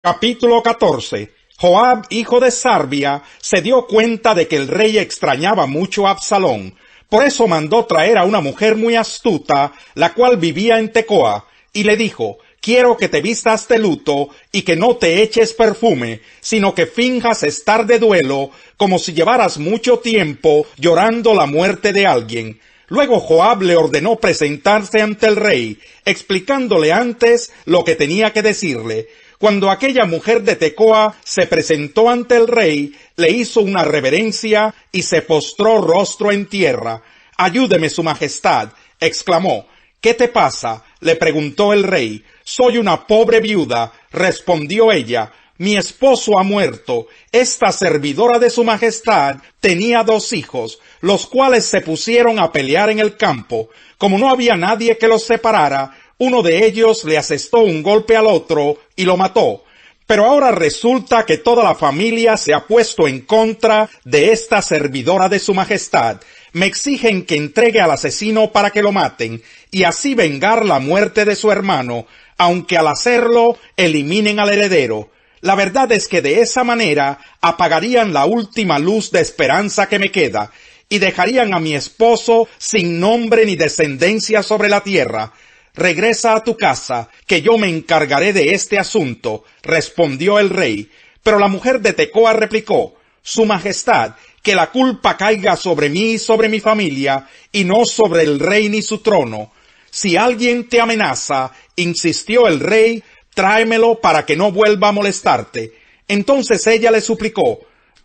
Capítulo 14. Joab, hijo de Sarvia, se dio cuenta de que el rey extrañaba mucho a Absalón. Por eso mandó traer a una mujer muy astuta, la cual vivía en Tecoa, y le dijo: quiero que te vistas de luto y que no te eches perfume, sino que finjas estar de duelo, como si llevaras mucho tiempo llorando la muerte de alguien. Luego Joab le ordenó presentarse ante el rey, explicándole antes lo que tenía que decirle. Cuando aquella mujer de Tecoa se presentó ante el rey, le hizo una reverencia y se postró rostro en tierra. «Ayúdeme, su majestad», exclamó. «¿Qué te pasa?», le preguntó el rey. «Soy una pobre viuda», respondió ella. «Mi esposo ha muerto. Esta servidora de su majestad tenía 2 hijos, los cuales se pusieron a pelear en el campo. Como no había nadie que los separara, uno de ellos le asestó un golpe al otro y lo mató. Pero ahora resulta que toda la familia se ha puesto en contra de esta servidora de su majestad. Me exigen que entregue al asesino para que lo maten, y así vengar la muerte de su hermano, aunque al hacerlo eliminen al heredero. La verdad es que de esa manera apagarían la última luz de esperanza que me queda, y dejarían a mi esposo sin nombre ni descendencia sobre la tierra. Regresa a tu casa, que yo me encargaré de este asunto, respondió el rey. Pero la mujer de Tecoa replicó: Su majestad, que la culpa caiga sobre mí y sobre mi familia, y no sobre el rey ni su trono. Si alguien te amenaza, insistió el rey, tráemelo para que no vuelva a molestarte. Entonces ella le suplicó: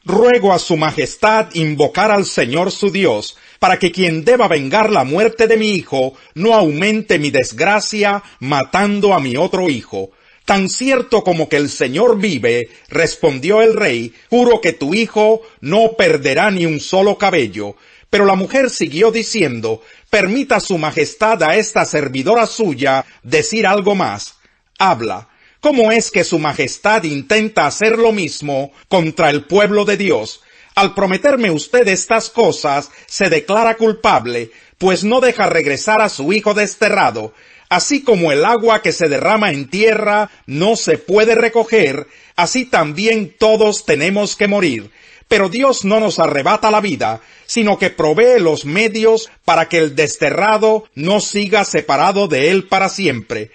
ruego a su majestad invocar al Señor su Dios, para que quien deba vengar la muerte de mi hijo no aumente mi desgracia matando a mi otro hijo. Tan cierto como que el Señor vive, respondió el rey, juro que tu hijo no perderá ni un solo cabello. Pero la mujer siguió diciendo: permita su majestad a esta servidora suya decir algo más. Habla. ¿Cómo es que su majestad intenta hacer lo mismo contra el pueblo de Dios? Al prometerme usted estas cosas, se declara culpable, pues no deja regresar a su hijo desterrado. Así como el agua que se derrama en tierra no se puede recoger, así también todos tenemos que morir. Pero Dios no nos arrebata la vida, sino que provee los medios para que el desterrado no siga separado de él para siempre.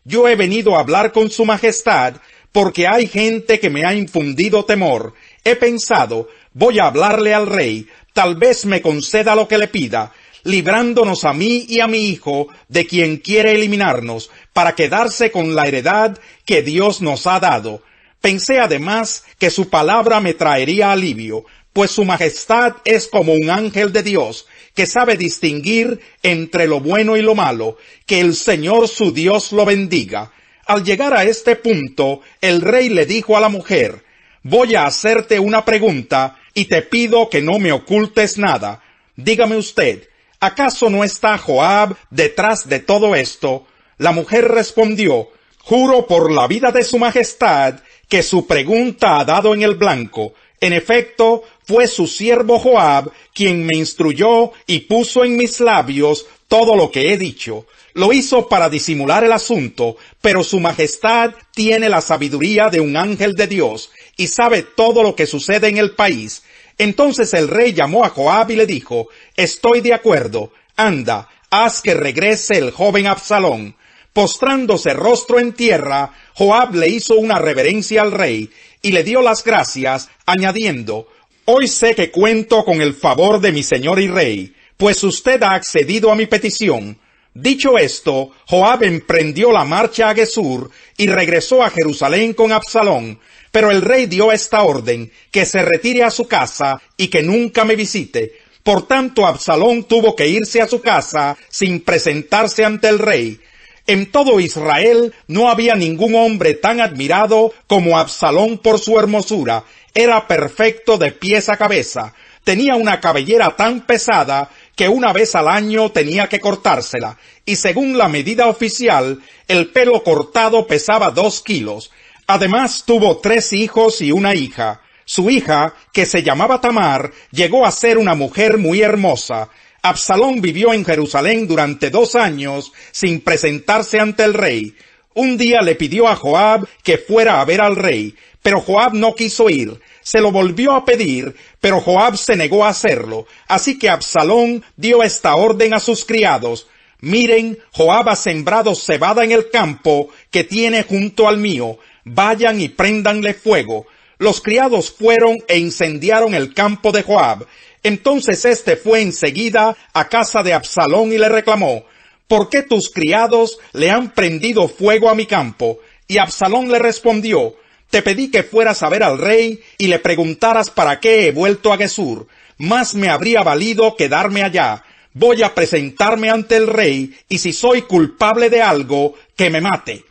Yo he venido a hablar con su majestad porque hay gente que me ha infundido temor. He pensado, voy a hablarle al rey, tal vez me conceda lo que le pida, librándonos a mí y a mi hijo de quien quiere eliminarnos, para quedarse con la heredad que Dios nos ha dado. Pensé además que su palabra me traería alivio, pues su majestad es como un ángel de Dios, que sabe distinguir entre lo bueno y lo malo. Que el Señor su Dios lo bendiga. Al llegar a este punto, el rey le dijo a la mujer: voy a hacerte una pregunta y te pido que no me ocultes nada. Dígame usted, ¿acaso no está Joab detrás de todo esto? La mujer respondió: juro por la vida de su majestad que su pregunta ha dado en el blanco. En efecto, fue su siervo Joab quien me instruyó y puso en mis labios todo lo que he dicho. Lo hizo para disimular el asunto, pero su majestad tiene la sabiduría de un ángel de Dios y sabe todo lo que sucede en el país. Entonces el rey llamó a Joab y le dijo: estoy de acuerdo, anda, haz que regrese el joven Absalón. Postrándose rostro en tierra, Joab le hizo una reverencia al rey y le dio las gracias, añadiendo: hoy sé que cuento con el favor de mi señor y rey, pues usted ha accedido a mi petición. Dicho esto, Joab emprendió la marcha a Gesur y regresó a Jerusalén con Absalón. Pero el rey dio esta orden: que se retire a su casa y que nunca me visite. Por tanto, Absalón tuvo que irse a su casa sin presentarse ante el rey. En todo Israel no había ningún hombre tan admirado como Absalón por su hermosura. Era perfecto de pies a cabeza. Tenía una cabellera tan pesada que una vez al año tenía que cortársela, y según la medida oficial, el pelo cortado pesaba 2 kilos. Además tuvo 3 hijos y una hija. Su hija, que se llamaba Tamar, llegó a ser una mujer muy hermosa. Absalón vivió en Jerusalén durante 2 años sin presentarse ante el rey. Un día le pidió a Joab que fuera a ver al rey, pero Joab no quiso ir. Se lo volvió a pedir, pero Joab se negó a hacerlo. Así que Absalón dio esta orden a sus criados: miren, Joab ha sembrado cebada en el campo que tiene junto al mío. Vayan y préndanle fuego. Los criados fueron e incendiaron el campo de Joab. Entonces éste fue enseguida a casa de Absalón y le reclamó: ¿por qué tus criados le han prendido fuego a mi campo? Y Absalón le respondió: te pedí que fueras a ver al rey y le preguntaras para qué he vuelto a Gesur. Más me habría valido quedarme allá. Voy a presentarme ante el rey, y si soy culpable de algo, que me mate.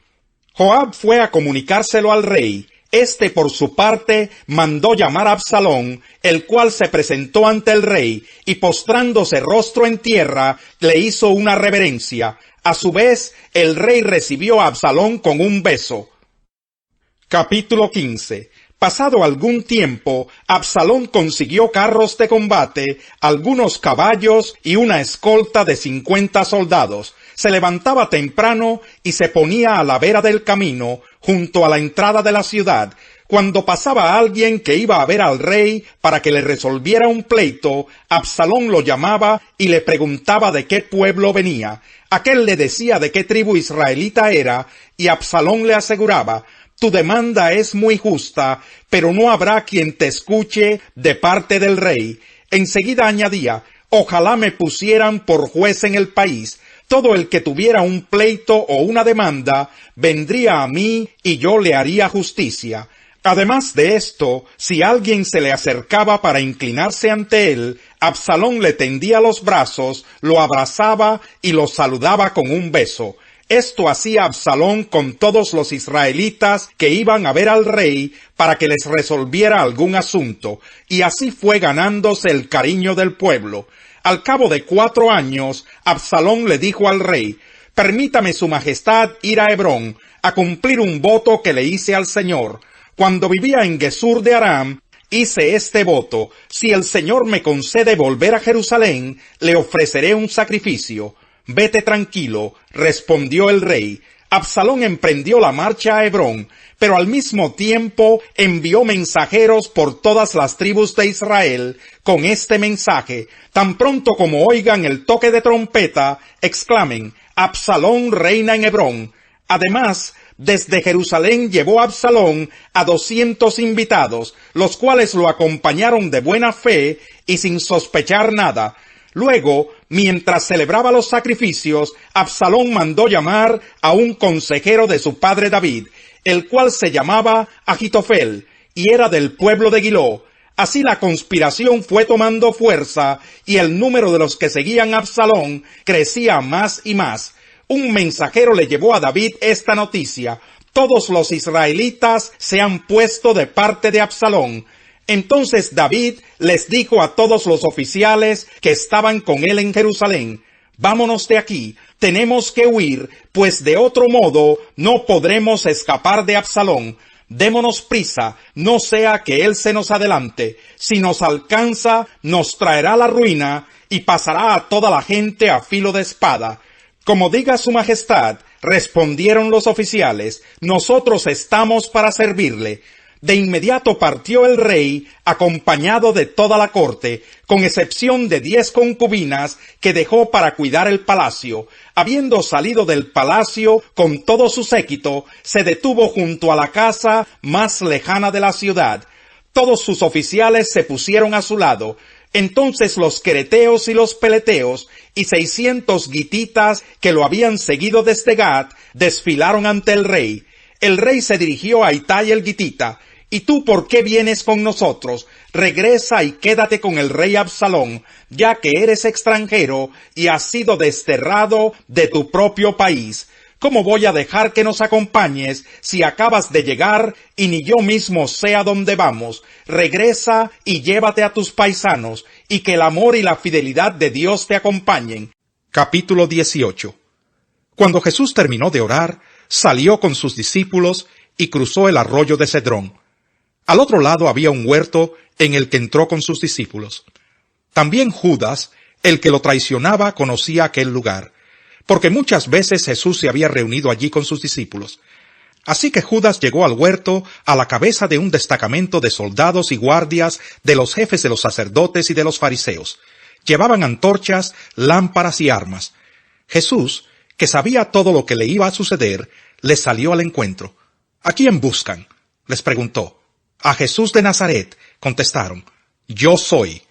Joab fue a comunicárselo al rey. Este, por su parte, mandó llamar a Absalón, el cual se presentó ante el rey, y postrándose rostro en tierra, le hizo una reverencia. A su vez, el rey recibió a Absalón con un beso. Capítulo 15. Pasado algún tiempo, Absalón consiguió carros de combate, algunos caballos y una escolta de 50 soldados. Se levantaba temprano y se ponía a la vera del camino, junto a la entrada de la ciudad. Cuando pasaba alguien que iba a ver al rey para que le resolviera un pleito, Absalón lo llamaba y le preguntaba de qué pueblo venía. Aquél le decía de qué tribu israelita era, y Absalón le aseguraba: tu demanda es muy justa, pero no habrá quien te escuche de parte del rey. Enseguida añadía: ojalá me pusieran por juez en el país. Todo el que tuviera un pleito o una demanda vendría a mí y yo le haría justicia. Además de esto, si alguien se le acercaba para inclinarse ante él, Absalón le tendía los brazos, lo abrazaba y lo saludaba con un beso. Esto hacía Absalón con todos los israelitas que iban a ver al rey para que les resolviera algún asunto, y así fue ganándose el cariño del pueblo. Al cabo de 4 años, Absalón le dijo al rey: permítame su majestad ir a Hebrón, a cumplir un voto que le hice al Señor. Cuando vivía en Gesur de Aram, hice este voto: si el Señor me concede volver a Jerusalén, le ofreceré un sacrificio. Vete tranquilo, respondió el rey. Absalón emprendió la marcha a Hebrón, pero al mismo tiempo envió mensajeros por todas las tribus de Israel con este mensaje: tan pronto como oigan el toque de trompeta, exclamen: Absalón reina en Hebrón. Además, desde Jerusalén llevó Absalón a 200 invitados, los cuales lo acompañaron de buena fe y sin sospechar nada. Luego, mientras celebraba los sacrificios, Absalón mandó llamar a un consejero de su padre David, el cual se llamaba Ahitofel, y era del pueblo de Giló. Así la conspiración fue tomando fuerza, y el número de los que seguían a Absalón crecía más y más. Un mensajero le llevó a David esta noticia: todos los israelitas se han puesto de parte de Absalón. Entonces David les dijo a todos los oficiales que estaban con él en Jerusalén: vámonos de aquí, tenemos que huir, pues de otro modo no podremos escapar de Absalón. Démonos prisa, no sea que él se nos adelante. Si nos alcanza, nos traerá la ruina y pasará a toda la gente a filo de espada. Como diga su majestad, respondieron los oficiales, nosotros estamos para servirle. De inmediato partió el rey, acompañado de toda la corte, con excepción de 10 concubinas que dejó para cuidar el palacio. Habiendo salido del palacio con todo su séquito, se detuvo junto a la casa más lejana de la ciudad. Todos sus oficiales se pusieron a su lado. Entonces los quereteos y los peleteos y 600 gititas que lo habían seguido desde Gat desfilaron ante el rey. El rey se dirigió a Itai el gitita: ¿y tú por qué vienes con nosotros? Regresa y quédate con el rey Absalón, ya que eres extranjero y has sido desterrado de tu propio país. ¿Cómo voy a dejar que nos acompañes si acabas de llegar y ni yo mismo sé a dónde vamos? Regresa y llévate a tus paisanos, y que el amor y la fidelidad de Dios te acompañen. Capítulo 18. Cuando Jesús terminó de orar, salió con sus discípulos y cruzó el arroyo de Cedrón. Al otro lado había un huerto en el que entró con sus discípulos. También Judas, el que lo traicionaba, conocía aquel lugar. porque muchas veces Jesús se había reunido allí con sus discípulos. Así que Judas llegó al huerto a la cabeza de un destacamento de soldados y guardias de los jefes de los sacerdotes y de los fariseos. Llevaban antorchas, lámparas y armas. Jesús, que sabía todo lo que le iba a suceder, les salió al encuentro. —¿A quién buscan? —les preguntó. —A Jesús de Nazaret —contestaron—. Yo soy.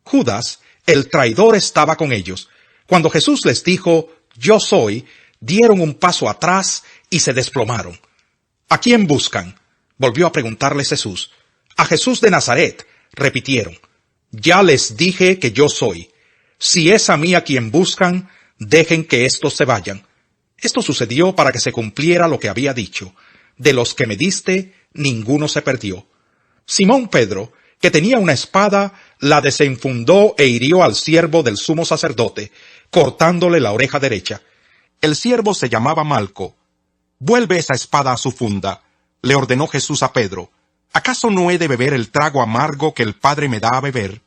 Judas, el traidor, estaba con ellos. Cuando Jesús les dijo, yo soy, dieron un paso atrás y se desplomaron. —¿A quién buscan? —volvió a preguntarles Jesús. —A Jesús de Nazaret —repitieron—. Ya les dije que yo soy. Si es a mí a quien buscan, dejen que éstos se vayan. Esto sucedió para que se cumpliera lo que había dicho. De los que me diste, ninguno se perdió. Simón Pedro, que tenía una espada, la desenfundó e hirió al siervo del sumo sacerdote, cortándole la oreja derecha. El siervo se llamaba Malco. —Vuelve esa espada a su funda —le ordenó Jesús a Pedro—. ¿Acaso no he de beber el trago amargo que el Padre me da a beber?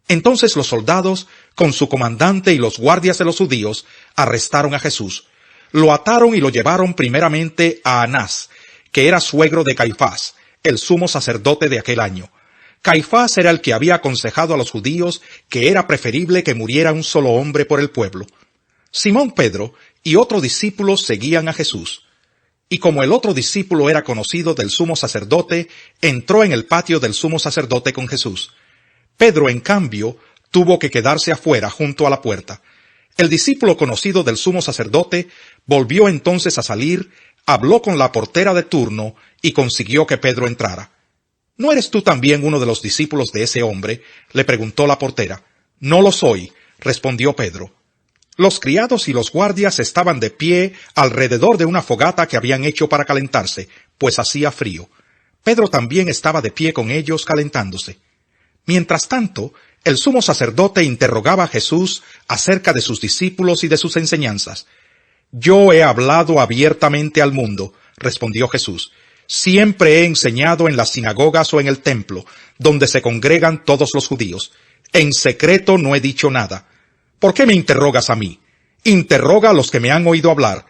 Entonces los soldados, con su comandante y los guardias de los judíos, arrestaron a Jesús. Lo ataron y lo llevaron primeramente a Anás, que era suegro de Caifás, el sumo sacerdote de aquel año. Caifás era el que había aconsejado a los judíos que era preferible que muriera un solo hombre por el pueblo. Simón Pedro y otro discípulo seguían a Jesús. Y como el otro discípulo era conocido del sumo sacerdote, entró en el patio del sumo sacerdote con Jesús. Pedro, en cambio, tuvo que quedarse afuera junto a la puerta. El discípulo conocido del sumo sacerdote volvió entonces a salir, habló con la portera de turno y consiguió que Pedro entrara. —¿No eres tú también uno de los discípulos de ese hombre? —le preguntó la portera. —No lo soy —respondió Pedro. Los criados y los guardias estaban de pie alrededor de una fogata que habían hecho para calentarse, pues hacía frío. Pedro también estaba de pie con ellos calentándose. Mientras tanto, el sumo sacerdote interrogaba a Jesús acerca de sus discípulos y de sus enseñanzas. —Yo he hablado abiertamente al mundo —respondió Jesús—. Siempre he enseñado en las sinagogas o en el templo, donde se congregan todos los judíos. En secreto no he dicho nada. ¿Por qué me interrogas a mí? Interroga a los que me han oído hablar.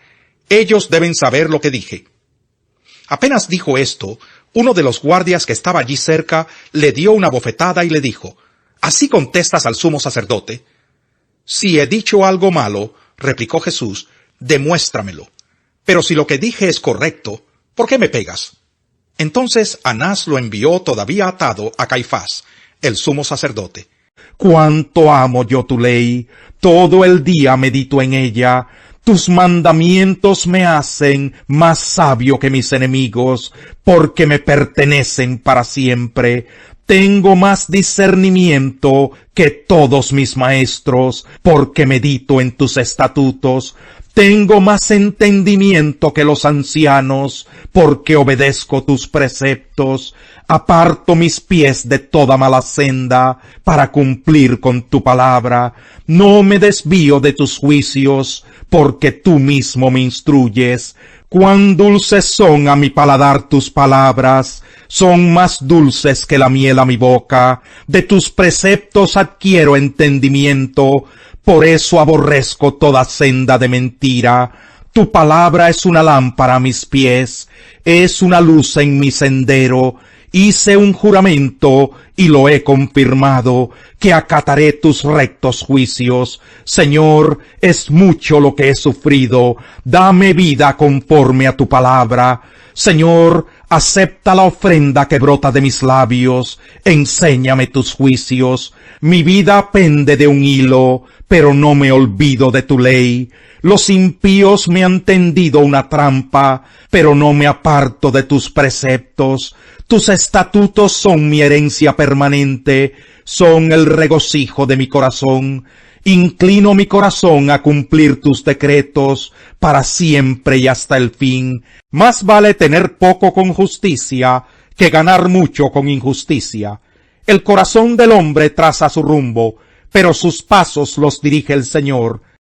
Ellos deben saber lo que dije. Apenas dijo esto, uno de los guardias que estaba allí cerca le dio una bofetada y le dijo, ¿así contestas al sumo sacerdote? Si he dicho algo malo, replicó Jesús, demuéstramelo. Pero si lo que dije es correcto, ¿por qué me pegas? Entonces Anás lo envió todavía atado a Caifás, el sumo sacerdote. Cuánto amo yo tu ley, todo el día medito en ella. Tus mandamientos me hacen más sabio que mis enemigos, porque me pertenecen para siempre. Tengo más discernimiento que todos mis maestros, porque medito en tus estatutos. Tengo más entendimiento que los ancianos, porque obedezco tus preceptos. Aparto mis pies de toda mala senda, para cumplir con tu palabra. No me desvío de tus juicios, porque tú mismo me instruyes. Cuán dulces son a mi paladar tus palabras, son más dulces que la miel a mi boca. De tus preceptos adquiero entendimiento, por eso aborrezco toda senda de mentira. Tu palabra es una lámpara a mis pies, es una luz en mi sendero. Hice un juramento y lo he confirmado, que acataré tus rectos juicios. Señor, es mucho lo que he sufrido, dame vida conforme a tu palabra. Señor, acepta la ofrenda que brota de mis labios, enséñame tus juicios. Mi vida pende de un hilo, pero no me olvido de tu ley. Los impíos me han tendido una trampa, pero no me aparto de tus preceptos. Tus estatutos son mi herencia permanente, son el regocijo de mi corazón. Inclino mi corazón a cumplir tus decretos para siempre y hasta el fin. Más vale tener poco con justicia que ganar mucho con injusticia. El corazón del hombre traza su rumbo, pero sus pasos los dirige el Señor.